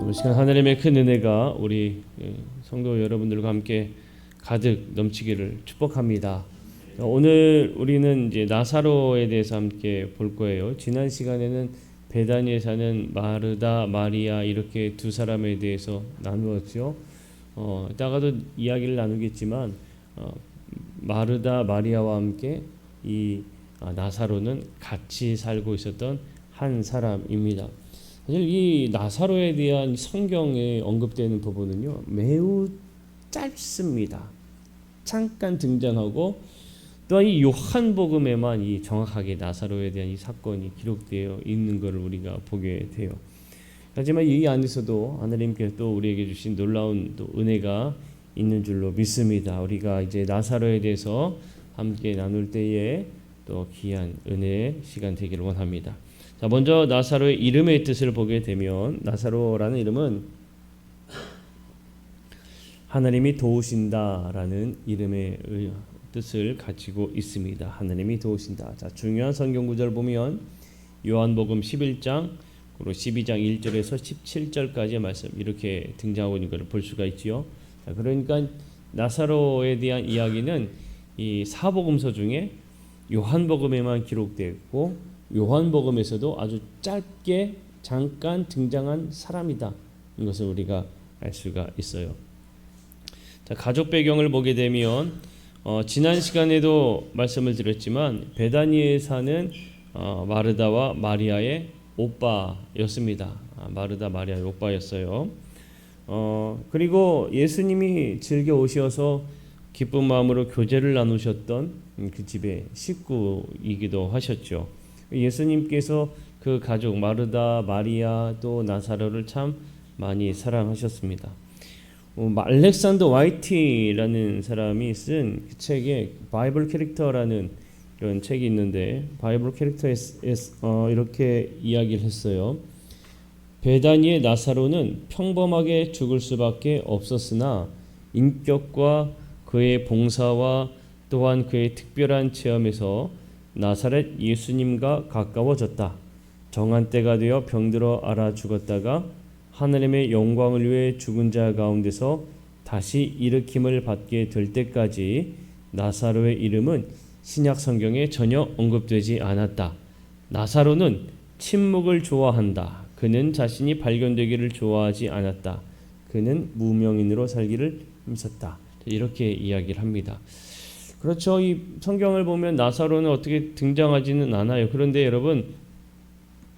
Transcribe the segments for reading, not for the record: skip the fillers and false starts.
이 시간 하나님의 큰 은혜가 우리 성도 여러분들과 함께 가득 넘치기를 축복합니다. 오늘 우리는 이제 나사로에 대해서 함께 볼 거예요. 지난 시간에는 베다니에 사는 마르다, 마리아 이렇게 두 사람에 대해서 나누었죠. 이따가도 이야기를 나누겠지만 마르다, 마리아와 함께 이 나사로는 같이 살고 있었던 한 사람입니다. 사실 이 나사로에 대한 성경에 언급되는 부분은요 매우 짧습니다. 잠깐 등장하고 또한 이 요한복음에만 이 정확하게 나사로에 대한 이 사건이 기록되어 있는 것을 우리가 보게 돼요. 하지만 이 안에서도 하나님께서 또 우리에게 주신 놀라운 또 은혜가 있는 줄로 믿습니다. 우리가 이제 나사로에 대해서 함께 나눌 때에 또 귀한 은혜의 시간 되기를 원합니다. 자, 먼저 나사로의 이름의 뜻을 보게 되면 나사로라는 이름은 하나님이 도우신다라는 이름의 뜻을 가지고 있습니다. 하나님이 도우신다. 자, 중요한 성경 구절 보면 요한복음 11장 그리고 12장 1절에서 17절까지의 말씀 이렇게 등장하고 있는 것을 볼 수가 있지요. 자, 그러니까 나사로에 대한 이야기는 이 사복음서 중에 요한복음에만 기록되어 있고 요한복음에서도 아주 짧게 잠깐 등장한 사람이다. 이것을 우리가 알 수가 있어요. 자, 가족 배경을 보게 되면 지난 시간에도 말씀을 드렸지만 베다니에 사는 마르다와 마리아의 오빠였습니다. 마르다 마리아의 오빠였어요. 그리고 예수님이 즐겨 오셔서 기쁜 마음으로 교제를 나누셨던 그 집의 식구이기도 하셨죠. 예수님께서 그 가족 마르다, 마리아 또 나사로를 참 많이 사랑하셨습니다. 알렉산더 화이티라는 사람이 쓴 그 책에 바이블 캐릭터라는 이런 책이 있는데 바이블 캐릭터에 이렇게 이야기를 했어요. 베다니의 나사로는 평범하게 죽을 수밖에 없었으나 인격과 그의 봉사와 또한 그의 특별한 체험에서 나사렛 예수님과 가까워졌다. 정한 때가 되어 병들어 앓아 죽었다가 하나님의 영광을 위해 죽은 자 가운데서 다시 일으킴을 받게 될 때까지 나사로의 이름은 신약 성경에 전혀 언급되지 않았다. 나사로는 침묵을 좋아한다. 그는 자신이 발견되기를 좋아하지 않았다. 그는 무명인으로 살기를 힘썼다. 이렇게 이야기를 합니다. 그렇죠. 이 성경을 보면 나사로는 어떻게 등장하지는 않아요. 그런데 여러분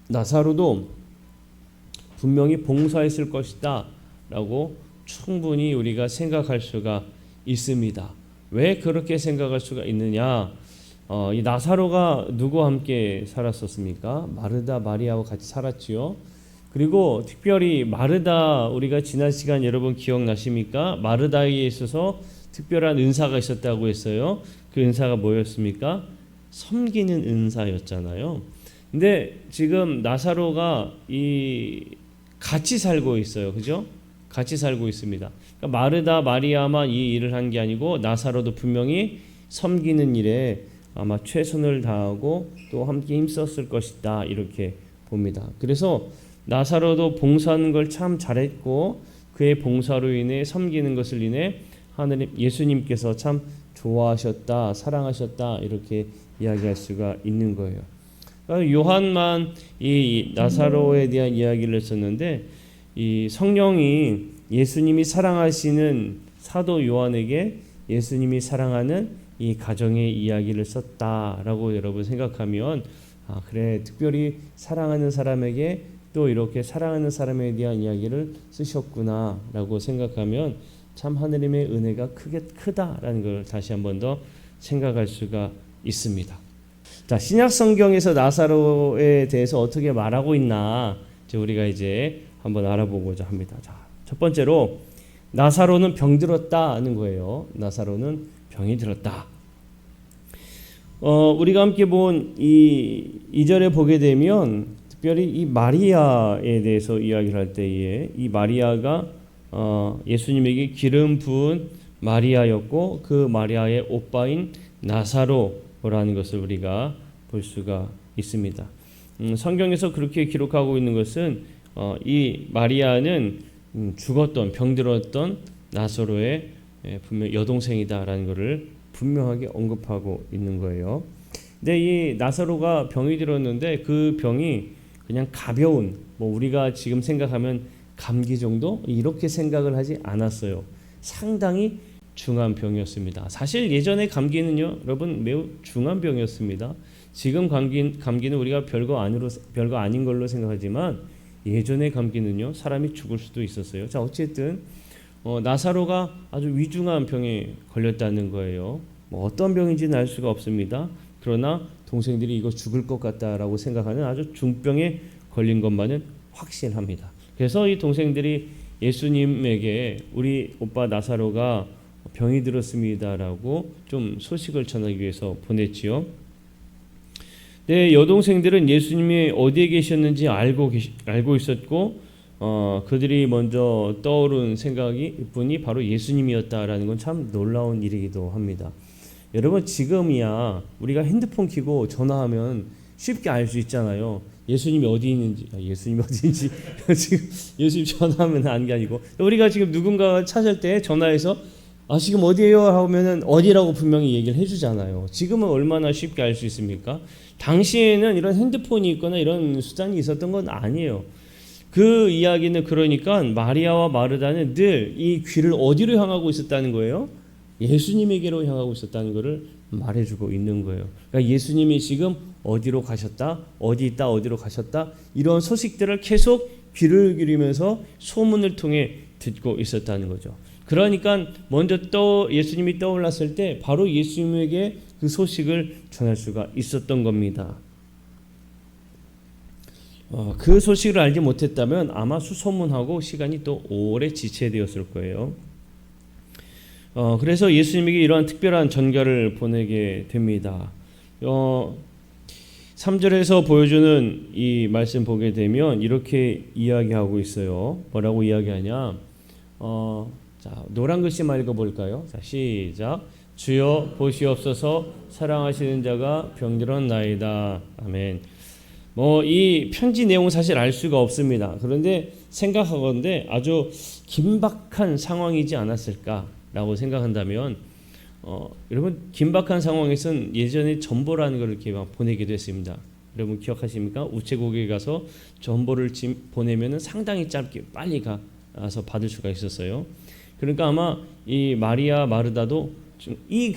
나사로도 분명히 봉사했을 것이다 라고 충분히 우리가 생각할 수가 있습니다. 왜 그렇게 생각할 수가 있느냐? 이 나사로가 누구와 함께 살았었습니까? 마르다 마리아와 같이 살았지요. 그리고 특별히 마르다 우리가 지난 시간 여러분 기억나십니까? 마르다에 있어서 특별한 은사가 있었다고 했어요. 그 은사가 뭐였습니까? 섬기는 은사였잖아요. 근데 지금 나사로가 같이 살고 있어요. 그죠? 같이 살고 있습니다. 그러니까 마르다 마리아만 이 일을 한 게 아니고 나사로도 분명히 섬기는 일에 아마 최선을 다하고 또 함께 힘썼을 것이다. 이렇게 봅니다. 그래서 나사로도 봉사하는 걸 참 잘했고 그의 봉사로 인해 섬기는 것을 인해 하나님 예수님께서 참 좋아하셨다, 사랑하셨다 이렇게 이야기할 수가 있는 거예요. 그러니까 요한만 이 나사로에 대한 이야기를 했었는데 이 성령이 예수님이 사랑하시는 사도 요한에게 예수님이 사랑하는 이 가정의 이야기를 썼다라고 여러분 생각하면 그래 특별히 사랑하는 사람에게 또 이렇게 사랑하는 사람에 대한 이야기를 쓰셨구나라고 생각하면 참 하느님의 은혜가 크다라는 걸 다시 한 번 더 생각할 수가 있습니다. 자, 신약 성경에서 나사로에 대해서 어떻게 말하고 있나 우리가 이제 한번 알아보고자 합니다. 자, 첫 번째로 나사로는 병들었다는 거예요. 나사로는 병이 들었다. 우리가 함께 본 이 2절에 보게 되면 특별히 이 마리아에 대해서 이야기를 할 때에 이 마리아가 예수님에게 기름 부은 마리아였고 그 마리아의 오빠인 나사로라는 것을 우리가 볼 수가 있습니다. 성경에서 그렇게 기록하고 있는 것은 이 마리아는 죽었던 병들었던 나사로의 분명 여동생이다라는 것을 분명하게 언급하고 있는 거예요. 근데 이 나사로가 병이 들었는데 그 병이 그냥 가벼운 우리가 지금 생각하면 감기 정도 이렇게 생각을 하지 않았어요. 상당히 중한 병이었습니다. 사실 예전의 감기는요, 여러분 매우 중한 병이었습니다. 지금 감기는 우리가 별거 아닌 걸로 생각하지만 예전의 감기는요, 사람이 죽을 수도 있었어요. 자, 어쨌든 나사로가 아주 위중한 병에 걸렸다는 거예요. 어떤 병인지는 알 수가 없습니다. 그러나 동생들이 이거 죽을 것 같다라고 생각하는 아주 중병에 걸린 것만은 확실합니다. 그래서 이 동생들이 예수님에게 우리 오빠 나사로가 병이 들었습니다라고 좀 소식을 전하기 위해서 보냈지요. 네, 여동생들은 예수님이 어디에 계셨는지 알고 있었고 그들이 먼저 떠오른 분이 바로 예수님이었다라는 건 참 놀라운 일이기도 합니다. 여러분 지금이야 우리가 핸드폰 켜고 전화하면 쉽게 알 수 있잖아요. 예수님이 어디 있는지 지금 예수님 전화하면 아는 게 아니고 우리가 지금 누군가 찾을 때 전화해서 지금 어디에요? 하면은 어디라고 분명히 얘기를 해주잖아요. 지금은 얼마나 쉽게 알 수 있습니까? 당시에는 이런 핸드폰이 있거나 이런 수단이 있었던 건 아니에요. 그 이야기는 그러니까 마리아와 마르다는 늘 이 귀를 어디로 향하고 있었다는 거예요? 예수님에게로 향하고 있었다는 것을 말해주고 있는 거예요. 그러니까 예수님이 지금 어디로 가셨다, 어디 있다, 어디로 가셨다 이런 소식들을 계속 귀를 기울이면서 소문을 통해 듣고 있었다는 거죠. 그러니까 먼저 예수님이 떠올랐을 때 바로 예수님에게 그 소식을 전할 수가 있었던 겁니다. 그 소식을 알지 못했다면 아마 수소문하고 시간이 또 오래 지체되었을 거예요. 그래서 예수님에게 이러한 특별한 전가를 보내게 됩니다. 3절에서 보여주는 이 말씀 보게 되면 이렇게 이야기하고 있어요. 뭐라고 이야기하냐? 자, 노란 글씨만 읽어볼까요? 자, 시작. 주여 보시옵소서 사랑하시는 자가 병들었나이다. 아멘. 이 편지 내용 사실 알 수가 없습니다. 그런데 생각하건대 아주 긴박한 상황이지 않았을까라고 생각한다면 여러분 긴박한 상황에서는 예전에 전보라는 걸 이렇게 막 보내기도 했습니다. 여러분 기억하십니까? 우체국에 가서 전보를 보내면은 상당히 짧게 빨리 가서 받을 수가 있었어요. 그러니까 아마 이 마리아 마르다도 이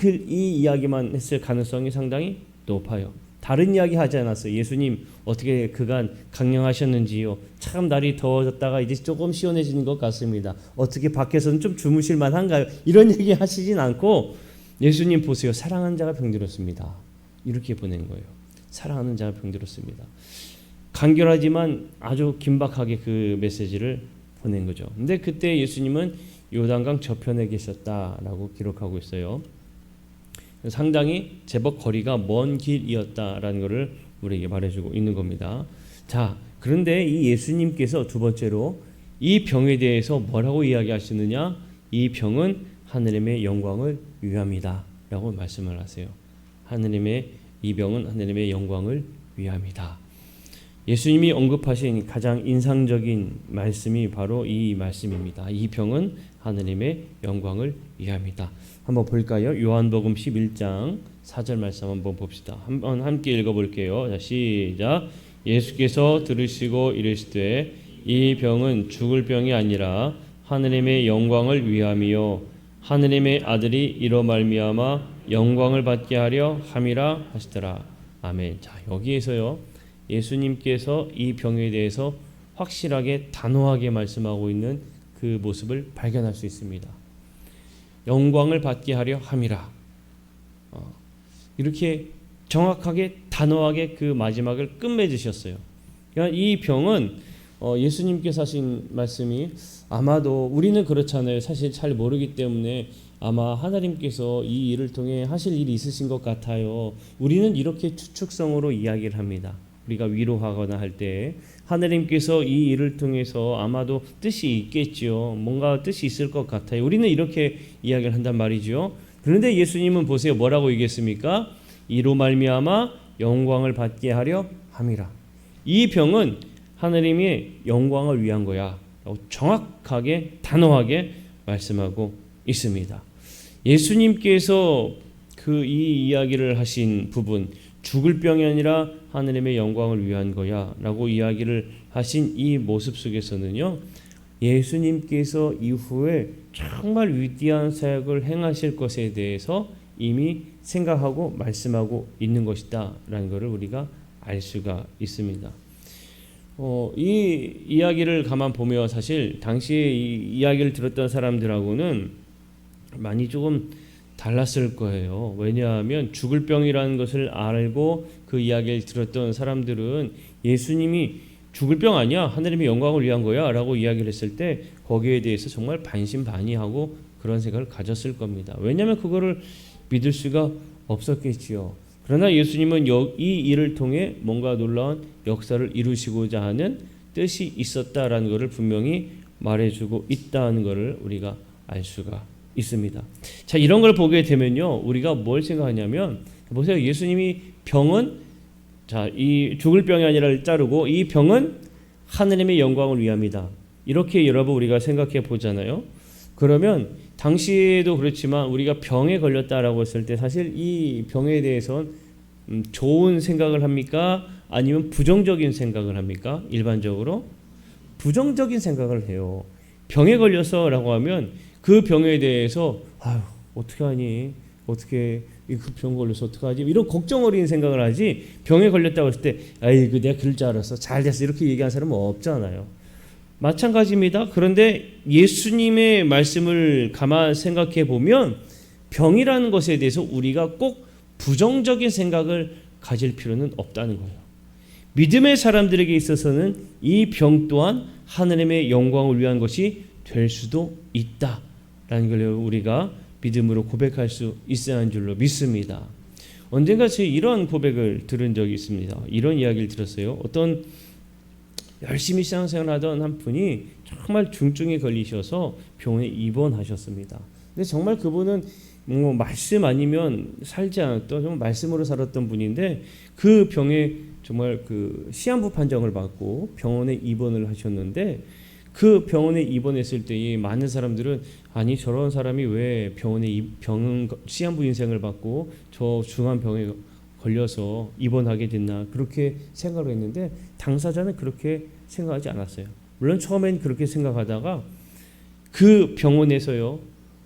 이야기만 했을 가능성이 상당히 높아요. 다른 이야기 하지 않았어요. 예수님 어떻게 그간 강령하셨는지요. 참 날이 더워졌다가 이제 조금 시원해지는 것 같습니다. 어떻게 밖에서는 좀 주무실 만한가요? 이런 얘기 하시진 않고 예수님 보세요. 사랑하는 자가 병들었습니다. 이렇게 보낸 거예요. 사랑하는 자가 병들었습니다. 간결하지만 아주 긴박하게 그 메시지를 보낸 거죠. 근데 그때 예수님은 요단강 저편에 계셨다라고 기록하고 있어요. 상당히 제법 거리가 먼 길이었다라는 것을 우리에게 말해주고 있는 겁니다. 자, 그런데 이 예수님께서 두 번째로 이 병에 대해서 뭐라고 이야기하시느냐? 이 병은 하느님의 영광을 위함이다 라고 말씀을 하세요. 이 병은 하느님의 영광을 위함이다. 예수님이 언급하신 가장 인상적인 말씀이 바로 이 말씀입니다. 이 병은 하느님의 영광을 위함이다. 한번 볼까요? 요한복음 11장 4절 말씀 한번 봅시다. 한번 함께 읽어볼게요. 자, 시작. 예수께서 들으시고 이르시되 이 병은 죽을 병이 아니라 하느님의 영광을 위함이요 하느님의 아들이 이로 말미암아 영광을 받게 하려 함이라 하시더라. 아멘. 자, 여기에서요 예수님께서 이 병에 대해서 확실하게 단호하게 말씀하고 있는 그 모습을 발견할 수 있습니다. 영광을 받게 하려 함이라. 이렇게 정확하게 단호하게 그 마지막을 끝맺으셨어요. 그러니까 이 병은 예수님께서 하신 말씀이 아마도 우리는 그렇잖아요. 사실 잘 모르기 때문에 아마 하나님께서 이 일을 통해 하실 일이 있으신 것 같아요. 우리는 이렇게 추측성으로 이야기를 합니다. 우리가 위로하거나 할 때 하나님께서 이 일을 통해서 아마도 뜻이 있겠지요. 뭔가 뜻이 있을 것 같아요. 우리는 이렇게 이야기를 한단 말이죠. 그런데 예수님은 보세요. 뭐라고 얘기했습니까? 이로 말미암아 영광을 받게 하려 함이라. 이 병은 하나님의 영광을 위한 거야 라고 정확하게 단호하게 말씀하고 있습니다. 예수님께서 그 이 이야기를 하신 부분, 죽을 병이 아니라 하나님의 영광을 위한 거야 라고 이야기를 하신 이 모습 속에서는요, 예수님께서 이후에 정말 위대한 사역을 행하실 것에 대해서 이미 생각하고 말씀하고 있는 것이다 라는 것을 우리가 알 수가 있습니다. 이 이야기를 가만 보면 사실 당시에 이 이야기를 들었던 사람들하고는 많이 조금 달랐을 거예요. 왜냐하면 죽을 병이라는 것을 알고 그 이야기를 들었던 사람들은 예수님이 죽을 병 아니야, 하나님의 영광을 위한 거야 라고 이야기를 했을 때 거기에 대해서 정말 반신반의하고 그런 생각을 가졌을 겁니다. 왜냐하면 그거를 믿을 수가 없었겠지요. 그러나 예수님은 이 일을 통해 뭔가 놀라운 역사를 이루시고자 하는 뜻이 있었다라는 것을 분명히 말해주고 있다는 것을 우리가 알 수가 있습니다. 자, 이런 걸 보게 되면요, 우리가 뭘 생각하냐면, 보세요. 예수님이 병은, 자, 이 죽을 병이 아니라 자르고 이 병은 하나님의 영광을 위함이다. 이렇게 여러분 우리가 생각해 보잖아요. 그러면 당시에도 그렇지만 우리가 병에 걸렸다라고 했을 때 사실 이 병에 대해서는 좋은 생각을 합니까? 아니면 부정적인 생각을 합니까? 일반적으로 부정적인 생각을 해요. 병에 걸려서라고 하면 그 병에 대해서 아유 어떻게 하니? 어떻게 그 병 걸려서 어떡하지? 이런 걱정 어린 생각을 하지, 병에 걸렸다고 했을 때 아이고 내가 그럴 줄 알았어, 잘 됐어, 이렇게 얘기하는 사람은 없잖아요. 마찬가지입니다. 그런데 예수님의 말씀을 가만 생각해 보면 병이라는 것에 대해서 우리가 꼭 부정적인 생각을 가질 필요는 없다는 거예요. 믿음의 사람들에게 있어서는 이 병 또한 하나님의 영광을 위한 것이 될 수도 있다라는 걸 우리가 믿음으로 고백할 수 있어야 하는 줄로 믿습니다. 언젠가 제가 이런 고백을 들은 적이 있습니다. 이런 이야기를 들었어요. 어떤 열심히 신앙생활하던 한 분이 정말 중증에 걸리셔서 병원에 입원하셨습니다. 근데 정말 그분은 뭐 말씀 아니면 살지 않았던, 정말 말씀으로 살았던 분인데 그 병에 정말 그 시한부 판정을 받고 병원에 입원을 하셨는데, 그 병원에 입원했을 때 많은 사람들은 아니 저런 사람이 왜 병원에 시한부 인생을 받고 저 중한 병에 걸려서 입원하게 됐나 그렇게 생각을 했는데, 당사자는 그렇게 생각하지 않았어요. 물론 처음엔 그렇게 생각하다가 그 병원에서요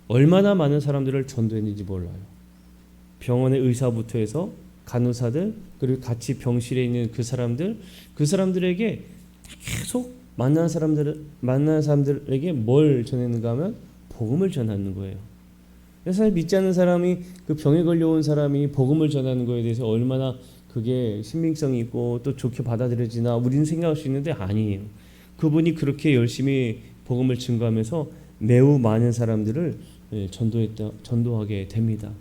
얼마나 많은 사람들을 전도했는지 몰라요. 병원의 의사부터 해서 간호사들, 그리고 같이 병실에 있는 그 사람들에게 계속 만난 사람들에게 뭘 전했는가 하면 복음을 전하는 거예요. 그래서 믿지 않는 사람이, 그 병에 걸려온 사람이 복음을 전하는 거에 대해서 얼마나 그게 신빙성이 있고 또 좋게 받아들여지나 우리는 생각할 수 있는데 아니에요. 그분이 그렇게 열심히 복음을 증거하면서 매우 많은 사람들을 전도하게 됩니다.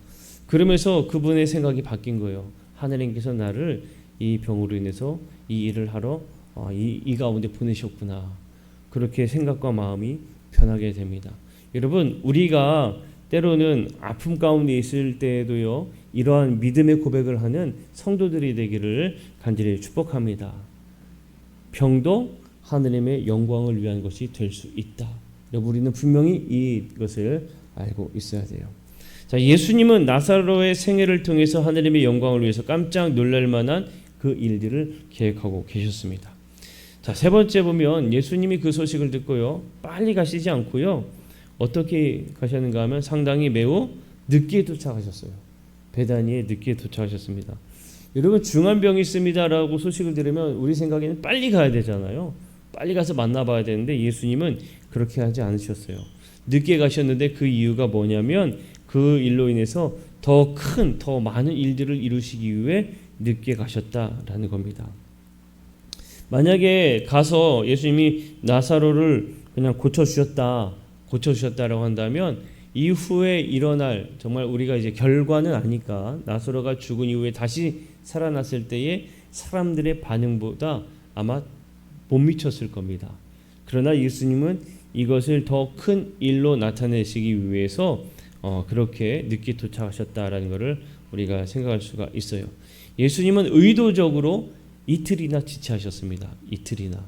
그러면서 그분의 생각이 바뀐 거예요. 하나님께서 나를 이 병으로 인해서 이 일을 하러 이 가운데 보내셨구나. 그렇게 생각과 마음이 변하게 됩니다. 여러분, 우리가 때로는 아픔 가운데 있을 때에도요 이러한 믿음의 고백을 하는 성도들이 되기를 간절히 축복합니다. 병도 하나님의 영광을 위한 것이 될 수 있다. 우리는 분명히 이것을 알고 있어야 돼요. 자, 예수님은 나사로의 생애를 통해서 하나님의 영광을 위해서 깜짝 놀랄 만한 그 일들을 계획하고 계셨습니다. 자, 세 번째 보면 예수님이 그 소식을 듣고요 빨리 가시지 않고요 어떻게 가셨는가 하면 상당히 매우 늦게 도착하셨어요. 베다니에 늦게 도착하셨습니다. 여러분, 중한 병이 있습니다라고 소식을 들으면 우리 생각에는 빨리 가야 되잖아요. 빨리 가서 만나봐야 되는데 예수님은 그렇게 하지 않으셨어요. 늦게 가셨는데 그 이유가 뭐냐면 그 일로 인해서 더 많은 일들을 이루시기 위해 늦게 가셨다라는 겁니다. 만약에 가서 예수님이 나사로를 그냥 고쳐주셨다라고 한다면 이후에 일어날, 정말 우리가 이제 결과는 아니까, 나사로가 죽은 이후에 다시 살아났을 때의 사람들의 반응보다 아마 못 미쳤을 겁니다. 그러나 예수님은 이것을 더 큰 일로 나타내시기 위해서 그렇게 늦게 도착하셨다라는 것을 우리가 생각할 수가 있어요. 예수님은 의도적으로 이틀이나 지체하셨습니다. 이틀이나.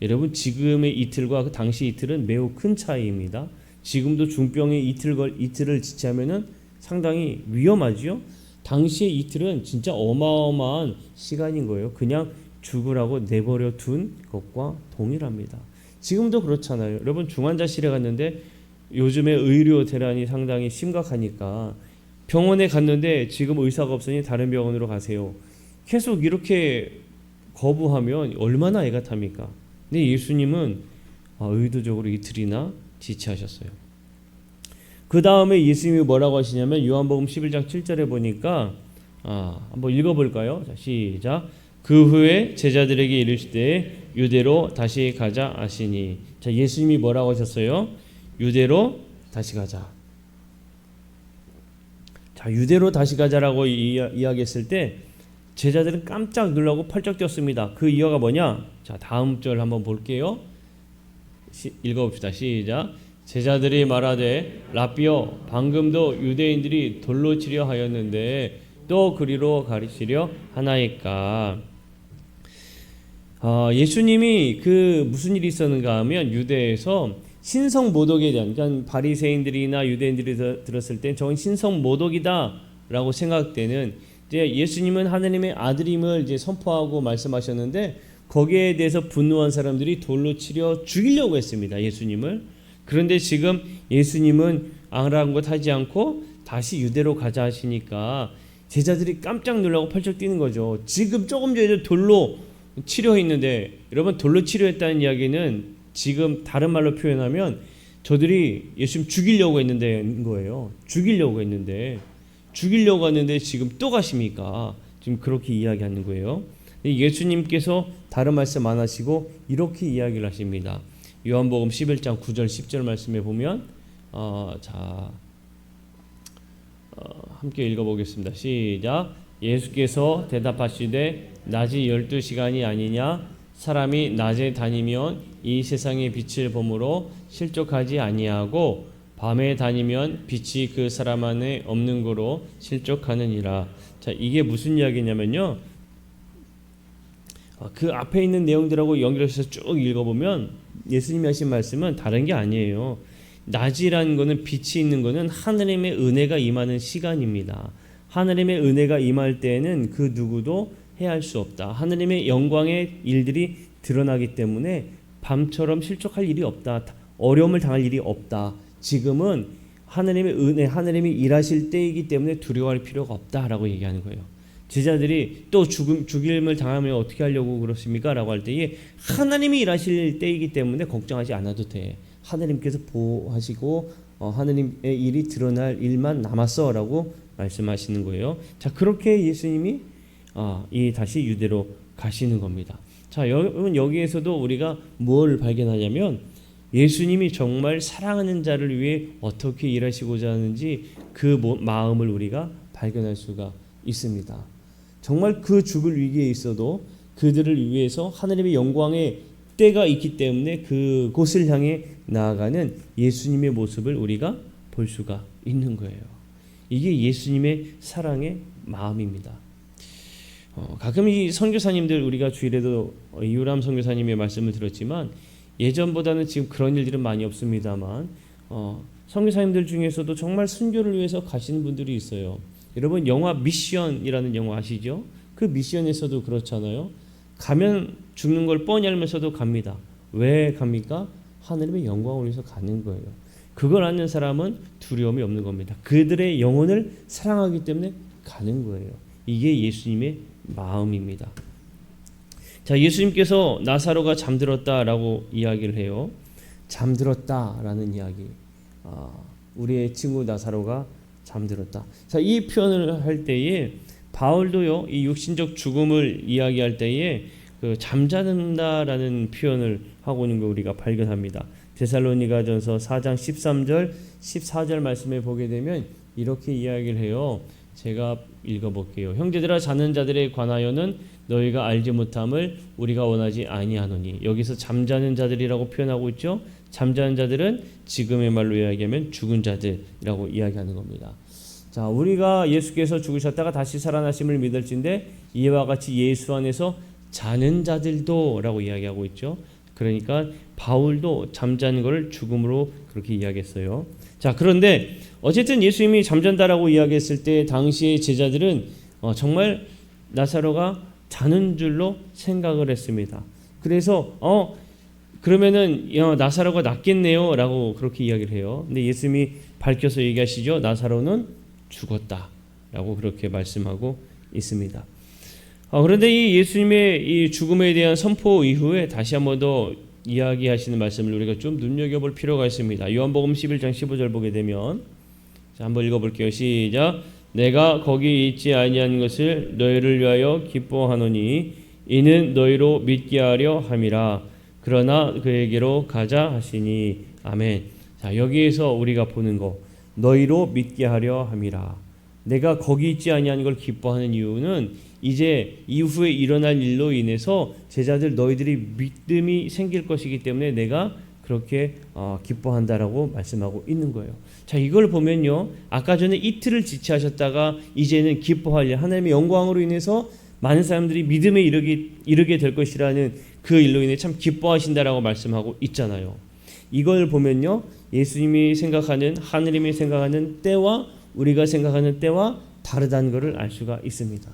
여러분 지금의 이틀과 그 당시 이틀은 매우 큰 차이입니다. 지금도 중병의 이틀을 지체하면은 상당히 위험하지요. 당시의 이틀은 진짜 어마어마한 시간인 거예요. 그냥 죽으라고 내버려 둔 것과 동일합니다. 지금도 그렇잖아요. 여러분 중환자실에 갔는데 요즘에 의료 대란이 상당히 심각하니까 병원에 갔는데 지금 의사가 없으니 다른 병원으로 가세요. 계속 이렇게 거부하면 얼마나 애가 탑니까? 근데 예수님은 의도적으로 이틀이나 지체하셨어요. 그 다음에 예수님이 뭐라고 하시냐면 요한복음 11장 7절에 보니까 한번 읽어볼까요? 자, 시작. 그 후에 제자들에게 이르시되 유대로 다시 가자 하시니. 자, 예수님이 뭐라고 하셨어요? 유대로 다시 가자. 자, 유대로 다시 가자라고 이야기했을 때 제자들은 깜짝 놀라고 펄쩍 뛰었습니다. 그 이유가 뭐냐? 자, 다음 절 한번 볼게요. 읽어봅시다. 시작. 제자들이 말하되 라삐여 방금도 유대인들이 돌로 치려 하였는데 또 그리로 가리시려 하나이까. 예수님이 그 무슨 일이 있었는가 하면 유대에서 신성 모독에 대한, 그러니까 바리새인들이나 유대인들이 들었을 때 저건 신성 모독이다라고 생각되는, 이제 예수님은 하나님의 아들임을 이제 선포하고 말씀하셨는데 거기에 대해서 분노한 사람들이 돌로 치려 죽이려고 했습니다. 예수님을. 그런데 지금 예수님은 아랑곳 하지 않고 다시 유대로 가자 하시니까 제자들이 깜짝 놀라고 펄쩍 뛰는 거죠. 지금 조금 전에 돌로 치료했는데, 여러분 돌로 치료했다는 이야기는 지금 다른 말로 표현하면 저들이 예수님 죽이려고 했는데 거예요. 죽이려고 했는데 지금 또 가십니까? 지금 그렇게 이야기하는 거예요. 예수님께서 다른 말씀 안 하시고 이렇게 이야기를 하십니다. 요한복음 11장 9절 10절 말씀에 보면 함께 읽어보겠습니다. 시작. 예수께서 대답하시되 낮이 12시간이 아니냐? 사람이 낮에 다니면 이 세상의 빛을 보므로 실족하지 아니하고 밤에 다니면 빛이 그 사람 안에 없는 거로 실족하느니라. 자, 이게 무슨 이야기냐면요, 그 앞에 있는 내용들하고 연결해서 쭉 읽어보면 예수님이 하신 말씀은 다른 게 아니에요. 낮이라는 거는, 빛이 있는 거는 하나님의 은혜가 임하는 시간입니다. 하나님의 은혜가 임할 때에는 그 누구도 해할 수 없다. 하나님의 영광의 일들이 드러나기 때문에 밤처럼 실족할 일이 없다. 어려움을 당할 일이 없다. 지금은 하나님의 은혜, 하나님이 일하실 때이기 때문에 두려워할 필요가 없다라고 얘기하는 거예요. 제자들이 또 죽임을 당하면 어떻게 하려고 그러십니까? 라고 할 때에 하나님이 일하실 때이기 때문에 걱정하지 않아도 돼. 하나님께서 보호하시고 하나님의 일이 드러날 일만 남았어 라고 말씀하시는 거예요. 자, 그렇게 예수님이 다시 유대로 가시는 겁니다. 자, 여러분 여기에서도 우리가 뭘 발견하냐면 예수님이 정말 사랑하는 자를 위해 어떻게 일하시고자 하는지 그 마음을 우리가 발견할 수가 있습니다. 정말 그 죽을 위기에 있어도 그들을 위해서 하나님의 영광의 때가 있기 때문에 그곳을 향해 나아가는 예수님의 모습을 우리가 볼 수가 있는 거예요. 이게 예수님의 사랑의 마음입니다. 가끔 이 선교사님들, 우리가 주일에도 이유람 선교사님의 말씀을 들었지만 예전보다는 지금 그런 일들은 많이 없습니다만 선교사님들 중에서도 정말 순교를 위해서 가시는 분들이 있어요. 여러분 영화 미션이라는 영화 아시죠? 그 미션에서도 그렇잖아요. 가면 죽는 걸 뻔히 알면서도 갑니다. 왜 갑니까? 하나님의 영광을 위해서 가는 거예요. 그걸 아는 사람은 두려움이 없는 겁니다. 그들의 영혼을 사랑하기 때문에 가는 거예요. 이게 예수님의 마음입니다. 자, 예수님께서 나사로가 잠들었다라고 이야기를 해요. 잠들었다라는 이야기. 우리의 친구 나사로가 잠들었다. 자, 이 표현을 할 때에 바울도요, 이 육신적 죽음을 이야기할 때에 그 잠자는다라는 표현을 하고 있는 거 우리가 발견합니다. 데살로니가전서 4장 13절 14절 말씀에 보게 되면 이렇게 이야기를 해요. 제가 읽어볼게요. 형제들아, 자는 자들에 관하여는 너희가 알지 못함을 우리가 원하지 아니하노니. 여기서 잠자는 자들이라고 표현하고 있죠. 잠자는 자들은 지금의 말로 이야기하면 죽은 자들이라고 이야기하는 겁니다. 자, 우리가 예수께서 죽으셨다가 다시 살아나심을 믿을진데 이와 같이 예수 안에서 자는 자들도 라고 이야기하고 있죠. 그러니까 바울도 잠자는 것을 죽음으로 그렇게 이야기했어요. 자, 그런데 어쨌든 예수님이 잠잔다라고 이야기했을 때 당시의 제자들은 정말 나사로가 자는 줄로 생각을 했습니다. 그래서 그러면은 나사로가 낫겠네요라고 그렇게 이야기를 해요. 근데 예수님이 밝혀서 얘기하시죠. 나사로는 죽었다라고 그렇게 말씀하고 있습니다. 그런데 이 예수님의 이 죽음에 대한 선포 이후에 다시 한 번 더 이야기하시는 말씀을 우리가 좀 눈여겨볼 필요가 있습니다. 요한복음 11장 15절 보게 되면, 자, 한번 읽어볼게요. 시작. 내가 거기 있지 아니한 것을 너희를 위하여 기뻐하노니 이는 너희로 믿게 하려 함이라. 그러나 그에게로 가자 하시니. 아멘. 자, 여기에서 우리가 보는 거, 너희로 믿게 하려 함이라. 내가 거기 있지 아니한 걸 기뻐하는 이유는 이제 이후에 일어날 일로 인해서 제자들 너희들이 믿음이 생길 것이기 때문에 내가 그렇게 기뻐한다라고 말씀하고 있는 거예요. 자, 이걸 보면요, 아까 전에 이틀을 지체하셨다가 이제는 기뻐할 일, 하나님의 영광으로 인해서 많은 사람들이 믿음에 이르게 될 것이라는 그 일로 인해 참 기뻐하신다라고 말씀하고 있잖아요. 이걸 보면요, 예수님이 생각하는, 하느님이 생각하는 때와 우리가 생각하는 때와 다르다는 것을 알 수가 있습니다.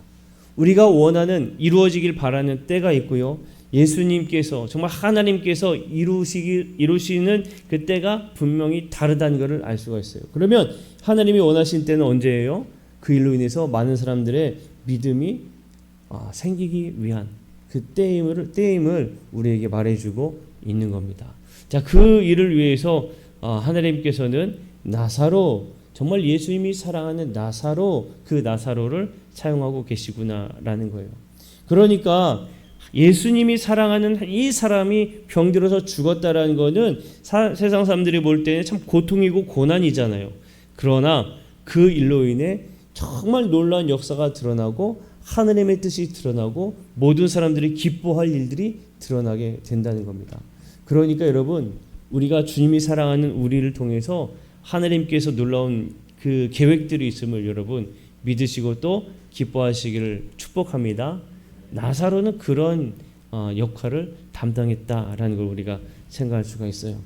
우리가 원하는, 이루어지길 바라는 때가 있고요, 예수님께서, 정말 하나님께서 이루시는 그 때가 분명히 다르다는 것을 알 수가 있어요. 그러면 하나님이 원하신 때는 언제예요? 그 일로 인해서 많은 사람들의 믿음이 생기기 위한 그 때임을 우리에게 말해주고 있는 겁니다. 자, 그 일을 위해서 하나님께서는 나사로, 정말 예수님이 사랑하는 나사로, 그 나사로를 사용하고 계시구나라는 거예요. 그러니까 예수님이 사랑하는 이 사람이 병들어서 죽었다라는 것은 세상 사람들이 볼 때는 참 고통이고 고난이잖아요. 그러나 그 일로 인해 정말 놀라운 역사가 드러나고 하느님의 뜻이 드러나고 모든 사람들이 기뻐할 일들이 드러나게 된다는 겁니다. 그러니까 여러분, 우리가 주님이 사랑하는 우리를 통해서 하느님께서 놀라운 그 계획들이 있음을 여러분 믿으시고 또 기뻐하시기를 축복합니다. 나사로는 그런 역할을 담당했다라는 걸 우리가 생각할 수가 있어요.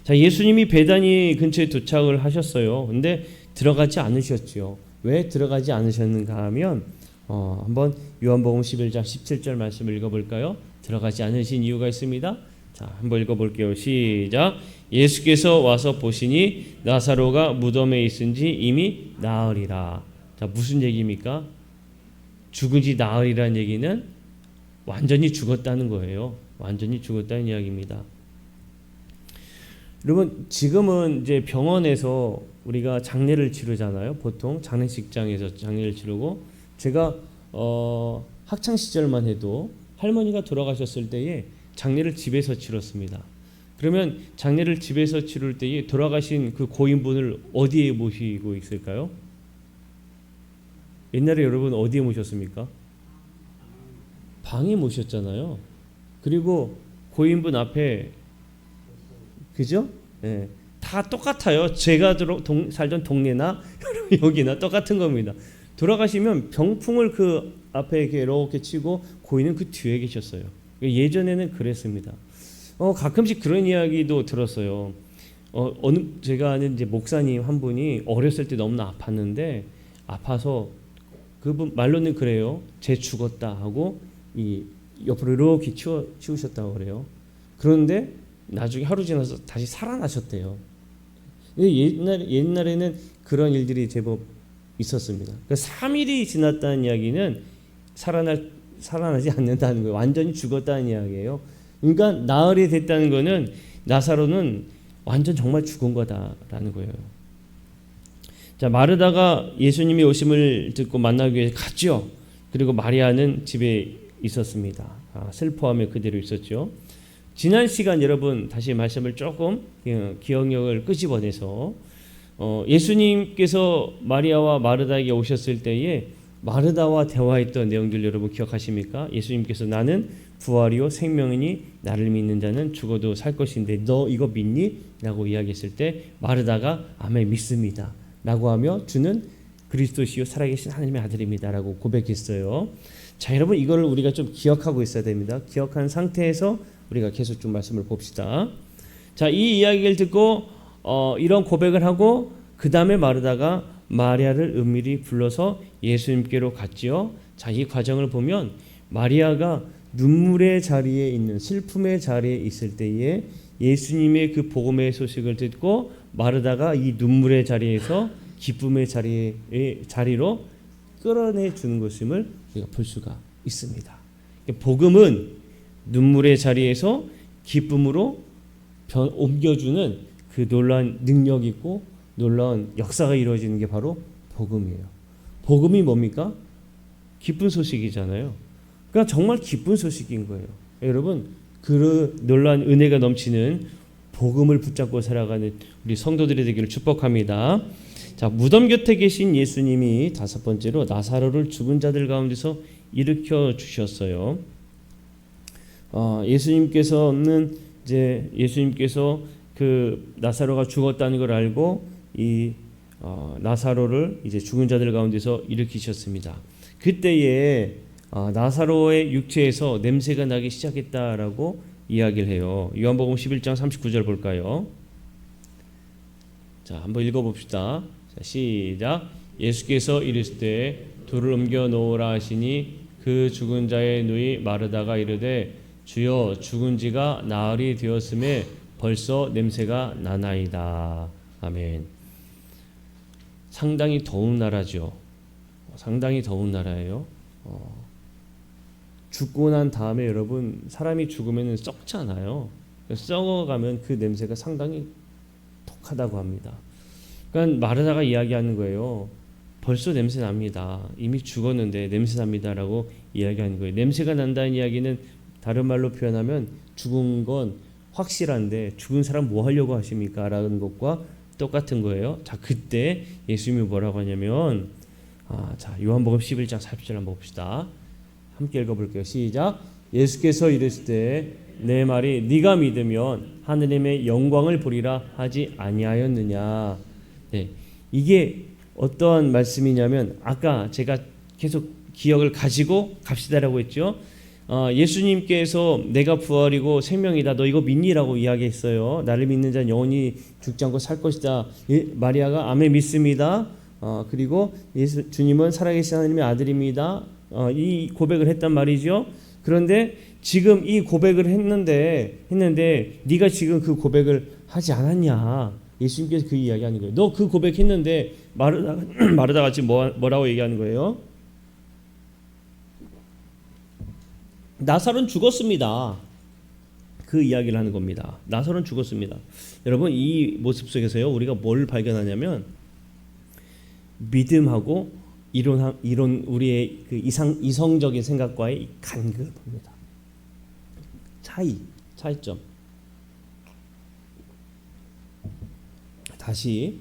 자, 예수님이 베다니 근처에 도착을 하셨어요. 근데 들어가지 않으셨죠. 왜 들어가지 않으셨는가 하면 한번 요한복음 11장 17절 말씀을 읽어볼까요? 들어가지 않으신 이유가 있습니다. 자, 한번 읽어볼게요. 시작. 예수께서 와서 보시니 나사로가 무덤에 있은지 이미 나으리라. 자, 무슨 얘기입니까? 죽은 지 나으리라는 얘기는 완전히 죽었다는 거예요. 완전히 죽었다는 이야기입니다. 여러분, 지금은 이제 병원에서 우리가 장례를 치르잖아요. 보통 장례식장에서 장례를 치르고, 제가 학창 시절만 해도 할머니가 돌아가셨을 때에 장례를 집에서 치렀습니다. 그러면 장례를 집에서 치를 때에 돌아가신 그 고인분을 어디에 모시고 있을까요? 옛날에 여러분 어디에 모셨습니까? 방에 모셨잖아요. 그리고 고인분 앞에, 그죠? 네, 다 똑같아요. 제가 살던 동네나 여기나 똑같은 겁니다. 돌아가시면 병풍을 그 앞에 이렇게 치고 고인은 그 뒤에 계셨어요. 예전에는 그랬습니다. 가끔씩 그런 이야기도 들었어요. 제가 아는 이제 목사님 한 분이 어렸을 때 너무나 아팠는데, 아파서 그분 말로는 그래요. 쟤 죽었다 하고 이 옆으로 이렇게 치우셨다고 그래요. 그런데 나중에 하루 지나서 다시 살아나셨대요. 옛날에는 그런 일들이 제법 있었습니다. 그러니까 3일이 지났다는 이야기는 살아나지 않는다는 거예요. 완전히 죽었다는 이야기예요. 그러니까 나흘이 됐다는 거는 나사로는 완전 정말 죽은 거다라는 거예요. 자, 마르다가 예수님이 오심을 듣고 만나기 위해 갔죠. 그리고 마리아는 집에 있었습니다. 슬퍼하며 그대로 있었죠. 지난 시간 여러분 다시 말씀을 조금 기억력을 끄집어내서 예수님께서 마리아와 마르다에게 오셨을 때에 마르다와 대화했던 내용들 여러분 기억하십니까? 예수님께서 나는 부활이요 생명이니 나를 믿는 자는 죽어도 살 것인데 너 이거 믿니? 라고 이야기했을 때 마르다가 아멘 믿습니다 라고 하며 주는 그리스도시요 살아계신 하나님의 아들입니다 라고 고백했어요. 자, 여러분 이거를 우리가 좀 기억하고 있어야 됩니다. 기억한 상태에서 우리가 계속 좀 말씀을 봅시다. 자, 이 이야기를 듣고 이런 고백을 하고 그 다음에 마르다가 마리아를 은밀히 불러서 예수님께로 갔지요. 자, 이 과정을 보면 마리아가 눈물의 자리에 있는, 슬픔의 자리에 있을 때에 예수님의 그 복음의 소식을 듣고 마르다가 이 눈물의 자리에서 기쁨의 자리로 끌어내 주는 것임을 우리가 볼 수가 있습니다. 복음은 눈물의 자리에서 기쁨으로 옮겨주는 그 놀라운 능력 있고 놀라운 역사가 이루어지는 게 바로 복음이에요. 복음이 뭡니까? 기쁜 소식이잖아요. 그러니까 정말 기쁜 소식인 거예요. 여러분, 그 놀라운 은혜가 넘치는 복음을 붙잡고 살아가는 우리 성도들이 되기를 축복합니다. 자, 무덤 곁에 계신 예수님이 다섯 번째로 나사로를 죽은 자들 가운데서 일으켜 주셨어요. 예수님께서 그 나사로가 죽었다는 걸 알고 이 나사로를 이제 죽은 자들 가운데서 일으키셨습니다. 그때에 나사로의 육체에서 냄새가 나기 시작했다라고 이야기를 해요. 요한복음 11장 39절 볼까요? 자, 한번 읽어봅시다. 자, 시작. 예수께서 이르시되 돌을 옮겨 놓으라 하시니 그 죽은 자의 누이 마르다가 이르되 주여 죽은 지가 나흘이 되었음에 벌써 냄새가 나나이다. 아멘. 상당히 더운 나라죠. 상당히 더운 나라예요. 죽고 난 다음에 여러분, 사람이 죽으면 썩잖아요. 썩어가면 그 냄새가 상당히 독하다고 합니다. 그러니까 마르다가 이야기하는 거예요. 벌써 냄새 납니다. 이미 죽었는데 냄새 납니다라고 이야기하는 거예요. 냄새가 난다는 이야기는 다른 말로 표현하면 죽은 건 확실한데 죽은 사람 뭐 하려고 하십니까? 라는 것과 똑같은 거예요. 자, 그때 예수님이 뭐라고 하냐면 자, 요한복음 11장 40절 한번 봅시다. 함께 읽어볼게요. 시작. 예수께서 이르시되 내 말이 네가 믿으면 하느님의 영광을 보리라 하지 아니하였느냐. 네, 이게 어떠한 말씀이냐면 아까 제가 계속 기억을 가지고 갑시다라고 했죠. 예수님께서 내가 부활이고 생명이다. 너 이거 믿니라고 이야기했어요. 나를 믿는 자는 영원히 죽지 않고 살 것이다. 마리아가 아멘 믿습니다. 그리고 주님은 살아계신 하나님의 아들입니다. 이 고백을 했단 말이죠. 그런데 지금 이 고백을 했는데 네가 지금 그 고백을 하지 않았냐? 예수님께서 그 이야기하는 거예요. 너 그 고백했는데 마르다가 지금 뭐라고 얘기하는 거예요? 나사로는 죽었습니다. 그 이야기를 하는 겁니다. 나사로는 죽었습니다. 여러분, 이 모습 속에서요 우리가 뭘 발견하냐면 믿음하고 이론 우리의 그 이성적인 생각과의 간극을 봅니다. 차이점. 다시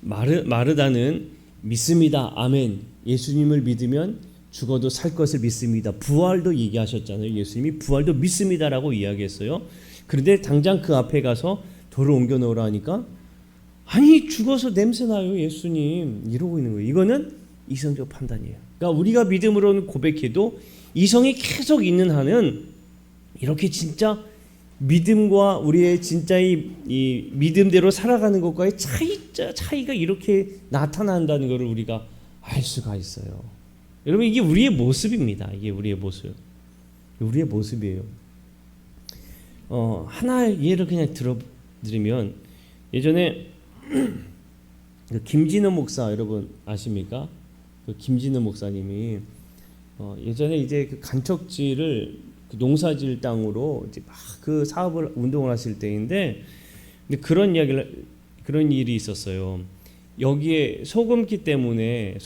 마르다는 믿습니다. 아멘. 예수님을 믿으면 죽어도 살 것을 믿습니다. 부활도 얘기하셨잖아요. 예수님이 부활도 믿습니다라고 이야기했어요. 그런데 당장 그 앞에 가서 돌을 옮겨 놓으라 하니까 아니 죽어서 냄새 나요 예수님 이러고 있는 거예요. 이거는 이성적 판단이에요. 그러니까 우리가 믿음으로는 고백해도 이성이 계속 있는 한은 이렇게 진짜 믿음과 우리의 진짜의 이 믿음대로 살아가는 것과의 차이가 이렇게 나타난다는 것을 우리가 알 수가 있어요. 여러분, 이게 우리의 모습입니다. 이게 우리의 모습이에요. 하나 예를 그냥 들어드리면 예전에 그 김진호 목사 여러분 아십니까? 그 김진호 목사님이 예전에 이제 그 간척지를 그 농사질 땅으로 이제 막 그 사업을 운동을 하실 때인데 근데 그런 일이 있었어요. 여기에 소금기 때문에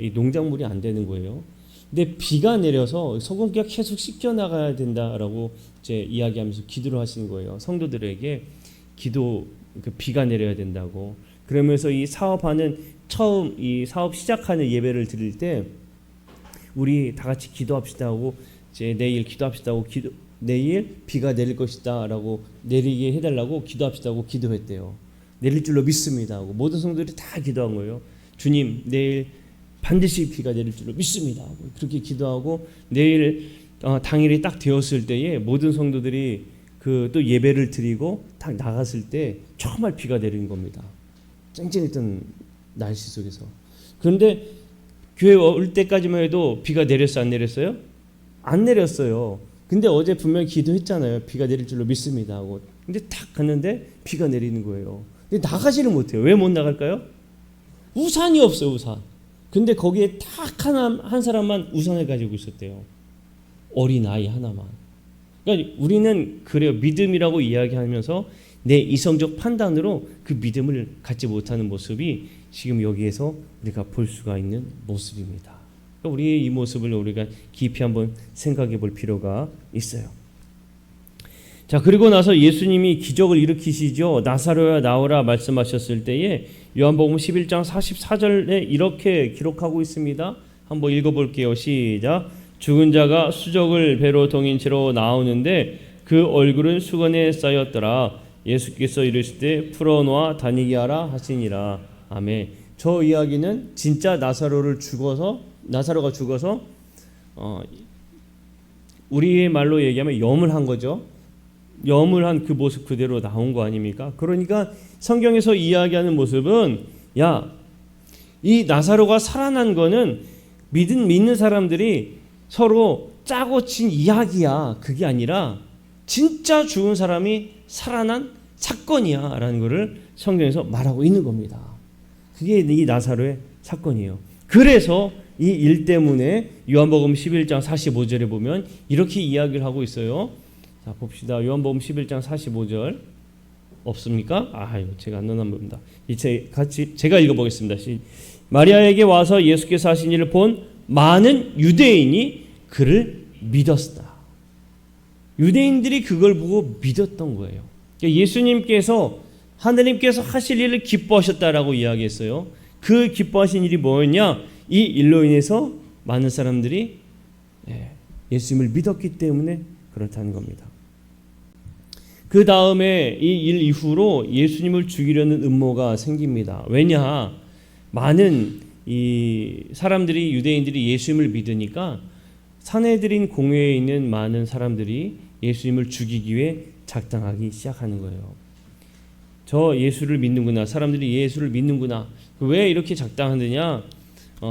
이 농작물이 안 되는 거예요. 근데 비가 내려서 소금기가 계속 씻겨 나가야 된다라고 이제 이야기하면서 기도를 하시는 거예요. 성도들에게 그 비가 내려야 된다고. 그러면서 이 처음 이 사업 시작하는 예배를 드릴 때 우리 다 같이 기도합시다 하고 이제 내일 기도합시다 하고 내일 비가 내릴 것이다라고 내리게 해달라고 기도합시다 하고 기도했대요. 내릴 줄로 믿습니다 하고 모든 성도들이 다 기도한 거예요. 주님 내일 반드시 비가 내릴 줄로 믿습니다 하고 그렇게 기도하고 내일 당일이 딱 되었을 때에 모든 성도들이 그 또 예배를 드리고 딱 나갔을 때 정말 비가 내리는 겁니다. 쨍쨍했던 날씨 속에서. 그런데 교회 올 때까지만 해도 비가 내렸어 안 내렸어요? 안 내렸어요. 근데 어제 분명히 기도했잖아요. 비가 내릴 줄로 믿습니다 하고. 근데 딱 갔는데 비가 내리는 거예요. 근데 나가지를 못해요. 왜 못 나갈까요? 우산이 없어요. 우산. 근데 거기에 딱 한 사람만 우산을 가지고 있었대요. 어린 아이 하나만. 그러니까 우리는 그래요. 믿음이라고 이야기하면서 내 이성적 판단으로 그 믿음을 갖지 못하는 모습이 지금 여기에서 우리가 볼 수가 있는 모습입니다. 그러니까 우리의 이 모습을 우리가 깊이 한번 생각해 볼 필요가 있어요. 자, 그리고 나서 예수님이 기적을 일으키시죠. 나사로야 나오라 말씀하셨을 때에 요한복음 11장 44절에 이렇게 기록하고 있습니다. 한번 읽어볼게요. 시작. 죽은 자가 수족을 배로 동인 채로 나오는데 그 얼굴은 수건에 쌓였더라. 예수께서 이르실 때 풀어놓아 다니게 하라 하시니라. 아멘. 저 이야기는 진짜 나사로가 죽어서 우리의 말로 얘기하면 염을 한 거죠. 염을 한 그 모습 그대로 나온 거 아닙니까? 그러니까 성경에서 이야기하는 모습은 이 나사로가 살아난 거는 믿는 사람들이 서로 짜고 친 이야기야. 그게 아니라 진짜 죽은 사람이 살아난 사건이야 라는 것을 성경에서 말하고 있는 겁니다. 그게 이 나사로의 사건이에요. 그래서 이 일 때문에 요한복음 11장 45절에 보면 이렇게 이야기를 하고 있어요. 자, 봅시다. 요한복음 11장 45절 없습니까? 제가 안 넣었나 봅니다. 제가 읽어보겠습니다. 마리아에게 와서 예수께서 하신 일을 본 많은 유대인이 그를 믿었다. 유대인들이 그걸 보고 믿었던 거예요. 그러니까 예수님께서 하느님께서 하실 일을 기뻐하셨다라고 이야기했어요. 그 기뻐하신 일이 뭐였냐? 이 일로 인해서 많은 사람들이 예수님을 믿었기 때문에 그렇다는 겁니다. 그 다음에 이 일 이후로 예수님을 죽이려는 음모가 생깁니다. 왜냐? 많은 이 사람들이 유대인들이 예수님을 믿으니까 산헤드린 공회에 있는 많은 사람들이 예수님을 죽이기 위해 작당하기 시작하는 거예요. 저 예수를 믿는구나. 사람들이 예수를 믿는구나. 왜 이렇게 작당하느냐?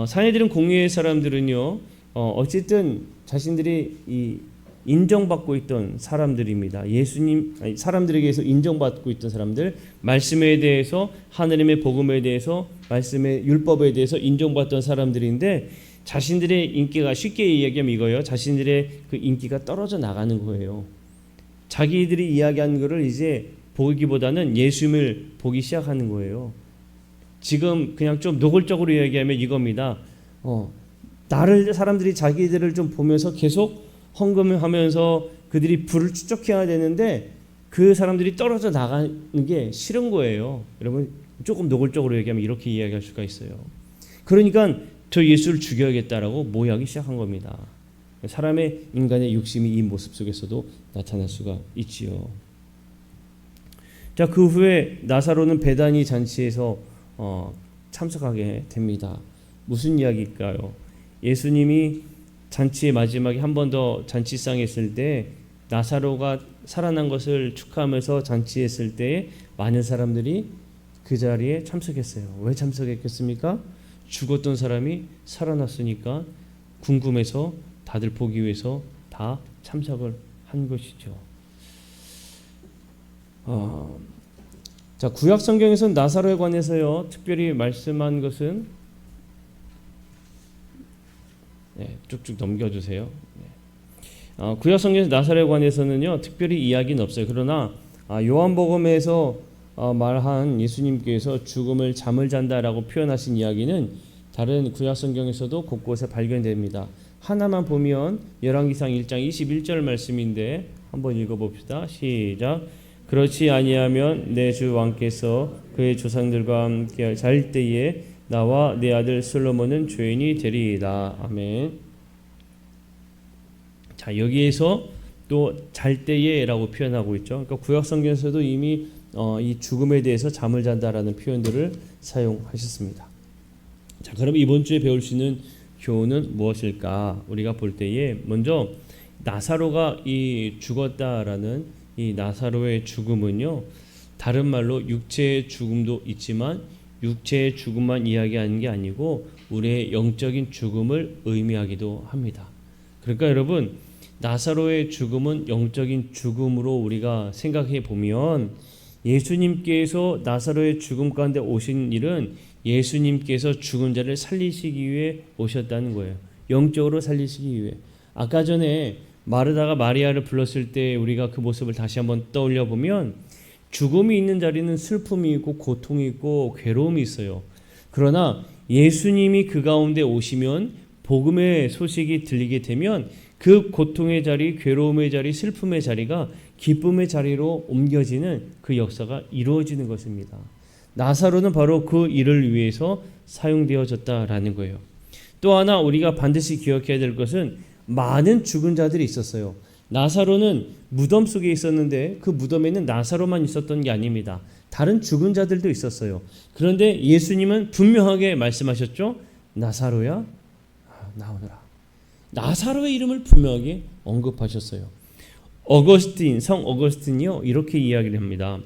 산헤드린 공회의 사람들은요. 어쨌든 자신들이 인정받고 있던 사람들입니다. 사람들에게서 인정받고 있던 사람들, 말씀에 대해서, 하느님의 복음에 대해서, 말씀의 율법에 대해서 인정받던 사람들인데 자신들의 인기가, 쉽게 이야기하면 이거예요. 자신들의 그 인기가 떨어져 나가는 거예요. 자기들이 이야기하는 것을 이제 보기보다는 예수님을 보기 시작하는 거예요. 지금 그냥 좀 노골적으로 이야기하면 이겁니다. 사람들이 자기들을 좀 보면서 계속 헌금하면서 그들이 부를 축적해야 되는데 그 사람들이 떨어져 나가는 게 싫은 거예요. 여러분 조금 노골적으로 얘기하면 이렇게 이야기할 수가 있어요. 그러니까 저 예수를 죽여야겠다라고 모여하기 시작한 겁니다. 사람의 인간의 욕심이 이 모습 속에서도 나타날 수가 있지요. 자, 그 후에 나사로는 베다니 잔치에서 참석하게 됩니다. 무슨 이야기일까요? 예수님이 잔치의 마지막에 한 번 더 잔치상에 있을 때 나사로가 살아난 것을 축하하면서 잔치했을 때 많은 사람들이 그 자리에 참석했어요. 왜 참석했겠습니까? 죽었던 사람이 살아났으니까 궁금해서 다들 보기 위해서 다 참석을 한 것이죠. 자, 구약 성경에서는 나사로에 관해서요 특별히 말씀한 것은 쭉쭉 넘겨주세요. 구약 성경에서 나사로에 관해서는요 특별히 이야기는 없어요. 그러나 요한복음에서 말한 예수님께서 죽음을 잠을 잔다라고 표현하신 이야기는 다른 구약 성경에서도 곳곳에 발견됩니다. 하나만 보면 열왕기상 1장 21절 말씀인데 한번 읽어봅시다. 시작. 그렇지 아니하면 내 주 왕께서 그의 조상들과 함께 잘 때에 나와 내 아들 솔로몬은 죄인이 되리이다. 아멘. 자, 여기에서 또 잘 때에라고 표현하고 있죠. 그러니까 구약 성경에서도 이미 이 죽음에 대해서 잠을 잔다라는 표현들을 사용하셨습니다. 자, 그럼 이번 주에 배울 수 있는 교훈은 무엇일까? 우리가 볼 때에 먼저 나사로가 이 죽었다라는 이 나사로의 죽음은요, 다른 말로 육체의 죽음도 있지만 육체의 죽음만 이야기하는 게 아니고 우리의 영적인 죽음을 의미하기도 합니다. 그러니까 여러분, 나사로의 죽음은 영적인 죽음으로 우리가 생각해 보면 예수님께서 나사로의 죽음 가운데 오신 일은 예수님께서 죽은 자를 살리시기 위해 오셨다는 거예요. 영적으로 살리시기 위해. 아까 전에 마르다가 마리아를 불렀을 때 우리가 그 모습을 다시 한번 떠올려 보면 죽음이 있는 자리는 슬픔이 있고 고통이 있고 괴로움이 있어요. 그러나 예수님이 그 가운데 오시면 복음의 소식이 들리게 되면 그 고통의 자리, 괴로움의 자리, 슬픔의 자리가 기쁨의 자리로 옮겨지는 그 역사가 이루어지는 것입니다. 나사로는 바로 그 일을 위해서 사용되어졌다라는 거예요. 또 하나 우리가 반드시 기억해야 될 것은 많은 죽은 자들이 있었어요. 나사로는 무덤 속에 있었는데 그 무덤에는 나사로만 있었던 게 아닙니다. 다른 죽은 자들도 있었어요. 그런데 예수님은 분명하게 말씀하셨죠. 나사로야, 나오너라. 나사로의 이름을 분명하게 언급하셨어요. 성 어거스틴이요, 이렇게 이야기를 합니다.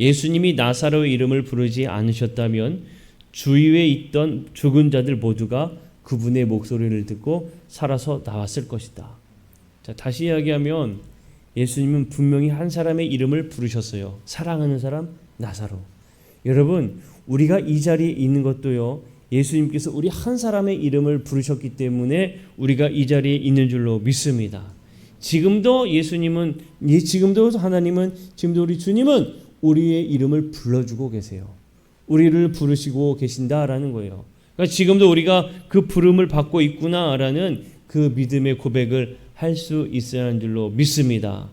예수님이 나사로의 이름을 부르지 않으셨다면 주위에 있던 죽은 자들 모두가 그분의 목소리를 듣고 살아서 나왔을 것이다. 자, 다시 이야기하면 예수님은 분명히 한 사람의 이름을 부르셨어요. 사랑하는 사람 나사로. 여러분, 우리가 이 자리에 있는 것도요, 예수님께서 우리 한 사람의 이름을 부르셨기 때문에 우리가 이 자리에 있는 줄로 믿습니다. 지금도 하나님은, 지금도 우리 주님은 우리의 이름을 불러주고 계세요. 우리를 부르시고 계신다라는 거예요. 그러니까 지금도 우리가 그 부름을 받고 있구나라는 그 믿음의 고백을 할 수 있어야 하는 줄로 믿습니다.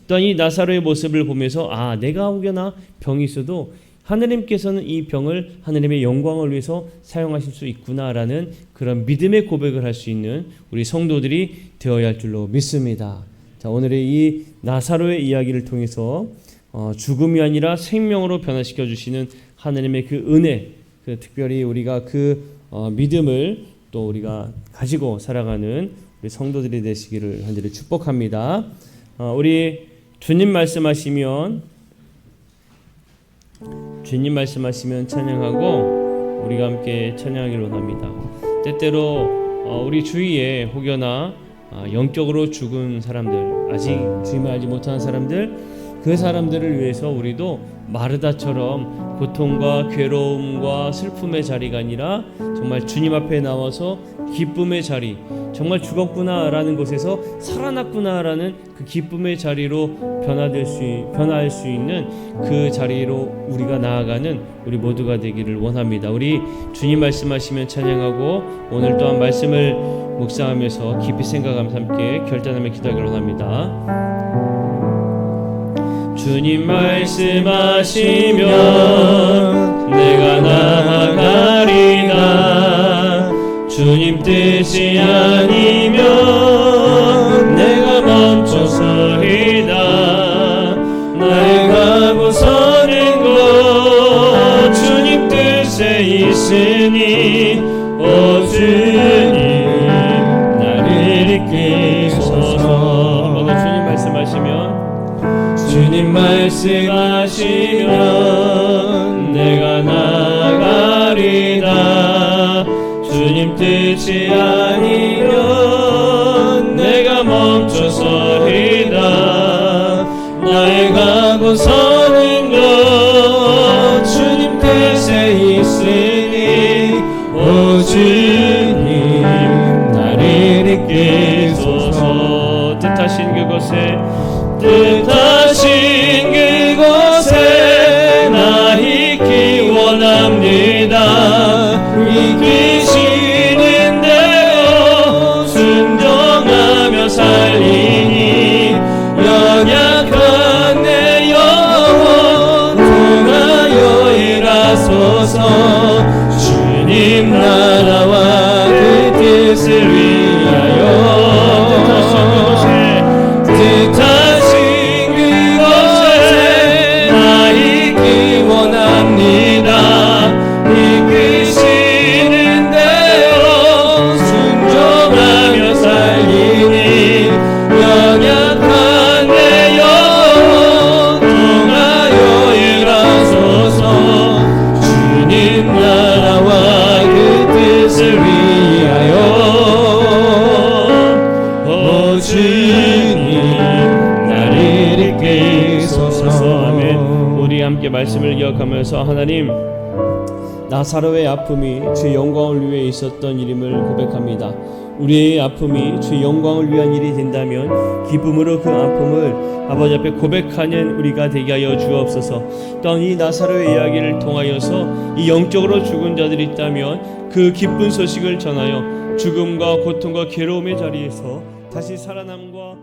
또한 이 나사로의 모습을 보면서 내가 혹여나 병이 있어도 하나님께서는 이 병을 하나님의 영광을 위해서 사용하실 수 있구나라는 그런 믿음의 고백을 할 수 있는 우리 성도들이 되어야 할 줄로 믿습니다. 자, 오늘의 이 나사로의 이야기를 통해서 죽음이 아니라 생명으로 변화시켜 주시는 하나님의 그 은혜, 그 특별히 우리가 그 믿음을 또 우리가 가지고 살아가는 우리 성도들이 되시기를 간절히 축복합니다. 우리 주님 말씀하시면 찬양하고 우리가 함께 찬양하기를 원합니다. 때때로 우리 주위에 혹여나 영적으로 죽은 사람들, 아직 주님을 알지 못하는 사람들, 그 사람들을 위해서 우리도 마르다처럼 고통과 괴로움과 슬픔의 자리가 아니라 정말 주님 앞에 나와서 기쁨의 자리, 정말 죽었구나라는 곳에서 살아났구나라는 그 기쁨의 자리로 변화할 수 있는 그 자리로 우리가 나아가는 우리 모두가 되기를 원합니다. 우리 주님 말씀하시면 찬양하고 오늘 또한 말씀을 묵상하면서 깊이 생각하면서 함께 결단하며 기도하기를 원합니다. 주님 말씀하시면 내가 나아가리다. 주님 뜻이 아니면 내가 멈춰서리다. 나의 가고 서는 곳 주님 뜻에 있으니 오 주님 나를 이끄소서. 한번 더 주님 말씀하시면 내가 나아가리다. 주님 뜻이 아니면 내가 멈춰서리다. 나의 가고 서는 것 주님 뜻에 있으니 오 주님 나를 이끄소서. 뜻하신 그곳에 나 있기 원합니다. 이끄시는 대로 순종하며 살리니 연약한 내 영혼 통하여 일하소서. 주님 나라와 그 뜻을 위하여 뜻하신 함께 말씀을 기억하면서 하나님, 나사로의 아픔이 주의 영광을 위해 있었던 일임을 고백합니다. 우리의 아픔이 주의 영광을 위한 일이 된다면 기쁨으로 그 아픔을 아버지 앞에 고백하는 우리가 되게 하여 주옵소서. 또한 이 나사로의 이야기를 통하여서 이 영적으로 죽은 자들이 있다면 그 기쁜 소식을 전하여 죽음과 고통과 괴로움의 자리에서 다시 살아남과